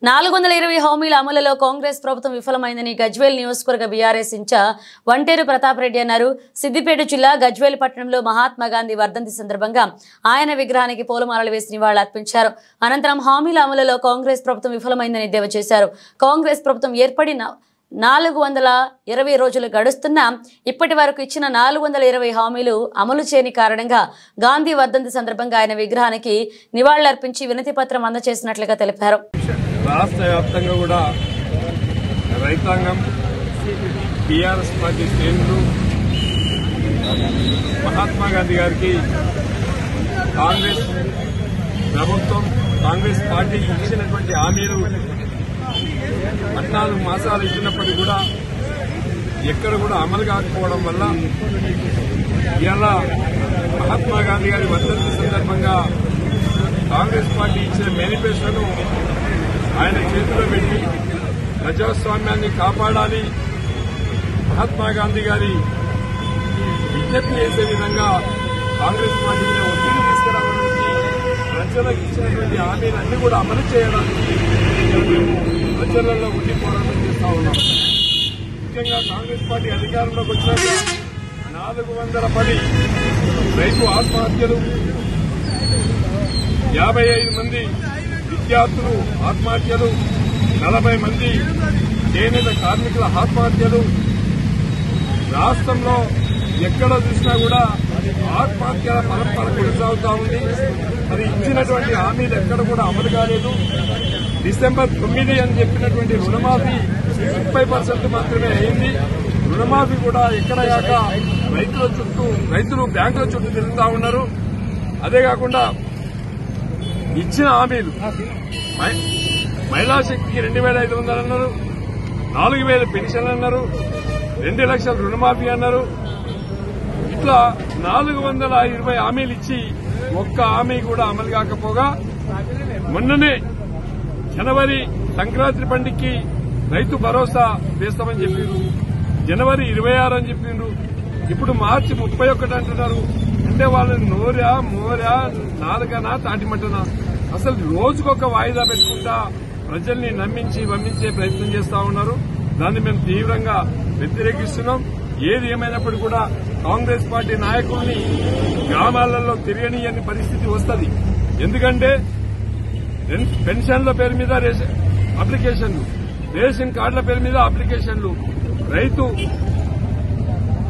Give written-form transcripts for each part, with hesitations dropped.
420 హామీల అమలులో కాంగ్రెస్ ప్రభుత్వం విఫలమైందని గజ్వేల్ నియోజకవర్గ బీఆర్ఎస్ ఇన్ఛార్జ్ వంటేరు ప్రతాప్ రెడ్డి అన్నారు. సిద్దిపేట జిల్లా గజ్వేల్ పట్టణంలో మహాత్మా గాంధీ వర్ధంతి సందర్భంగా ఆయన విగ్రహానికి పూలమాలలు వేసి నివాళులర్పించారు. అనంతరం హామీల అమలులో కాంగ్రెస్ ప్రభుత్వం విఫలమైందని ఎద్దేవా చేశారు. కాంగ్రెస్ ప్రభుత్వం ఏర్పడిన 420 రోజులు గడుస్తున్నా ఇప్పటి వరకు ఇచ్చిన 420 హామీలు అమలు చేయని కారణంగా గాంధీ వర్ధంతి సందర్భంగా ఆయన విగ్రహానికి నివాళులర్పించి వినతి పత్రం అందజేసినట్లుగా తెలిపారు. రాష్ట్ర వ్యాప్తంగా కూడా రైతాంగం టీఆర్ఎస్ పార్టీ శ్రేణులు మహాత్మా గాంధీ గారికి కాంగ్రెస్ ప్రభుత్వం కాంగ్రెస్ పార్టీ ఇచ్చినటువంటి హామీలు 14 మాసాలు ఇచ్చినప్పటికీ కూడా ఎక్కడ కూడా అమలు కాకపోవడం వల్ల ఇలా మహాత్మా గాంధీ గారి వర్ధంతి సందర్భంగా కాంగ్రెస్ పార్టీ ఇచ్చిన మేనిఫెస్టోను ఆయన చేతిలో పెట్టి ప్రజాస్వామ్యాన్ని కాపాడాలి, మహాత్మా గాంధీ గారి విజ్ఞప్తి చేసే విధంగా కాంగ్రెస్ పార్టీ మీద ఒత్తిడి తీసుకురావడానికి ప్రజలకు ఇచ్చినటువంటి హామీలన్నీ కూడా అమలు చేయడానికి ప్రజలలో ఉండి పోరాటం చేస్తా ఉన్నాం. ముఖ్యంగా కాంగ్రెస్ పార్టీ అధికారంలోకి వచ్చాక 410 రైతు ఆత్మహత్యలు, 55 మంది విద్యార్థులు ఆత్మహత్యలు, 40 మంది చేనేత కార్మికుల ఆత్మహత్యలు. రాష్ట్రంలో ఎక్కడ చూసినా కూడా ఆత్మహత్యల పరంపర కొనసాగుతా ఉంది. మరి ఇచ్చినటువంటి హామీలు ఎక్కడ కూడా అమలు కాలేదు. డిసెంబర్ 9 అని చెప్పినటువంటి రుణమాఫీ 30% మాత్రమే అయింది. రుణమాఫీ కూడా ఎక్కడ కాక రైతులు బ్యాంకుల చుట్టూ తిరుగుతా ఉన్నారు. అదే కాకుండా ఇచ్చిన హామీలు మహిళా శక్తికి 2,500 అన్నారు, 4,000 పెన్షన్లు అన్నారు, 2 లక్షల రుణమాఫీ అన్నారు. ఇట్లా 420 హామీలు ఇచ్చి ఒక్క హామీ కూడా అమలు కాకపోగా మొన్ననే జనవరి సంక్రాంతి పండుగకి రైతు భరోసా వేస్తామని చెప్పిండ్రు, జనవరి 26 అని చెప్పిండ్రు, ఇప్పుడు మార్చి 31 అంటున్నారు. అంటే వాళ్ళని నోరా మోరా నాలుగనా తాటిమట్టనా అసలు రోజుకొక వాయిదా పెట్టుకుంటా ప్రజల్ని నమ్మించి పంపించే ప్రయత్నం చేస్తా ఉన్నారు. దాన్ని మేము తీవ్రంగా వ్యతిరేకిస్తున్నాం. ఏది ఏమైనప్పటికీ కూడా కాంగ్రెస్ పార్టీ నాయకుల్ని గ్రామాలలో తిరగనీయని పరిస్థితి వస్తుంది. ఎందుకంటే పెన్షన్ల పేరు మీద అప్లికేషన్లు, రేషన్ కార్డుల పేరు మీద అప్లికేషన్లు, రైతు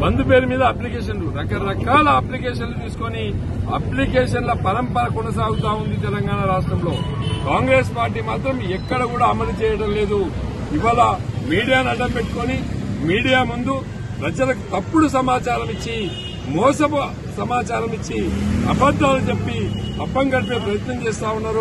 బంధు పేరు మీద అప్లికేషన్లు, రకరకాల అప్లికేషన్లు తీసుకుని అప్లికేషన్ల పరంపర కొనసాగుతా ఉంది తెలంగాణ రాష్ట్రంలో. కాంగ్రెస్ పార్టీ మాత్రం ఎక్కడ కూడా అమలు చేయడం లేదు. ఇవాళ మీడియాను అడ్డం పెట్టుకుని మీడియా ముందు ప్రజలకు తప్పుడు సమాచారం ఇచ్చి, మోసపు సమాచారం ఇచ్చి, అబద్దాలు చెప్పి అప్పం గడిపే ప్రయత్నం చేస్తా ఉన్నారు.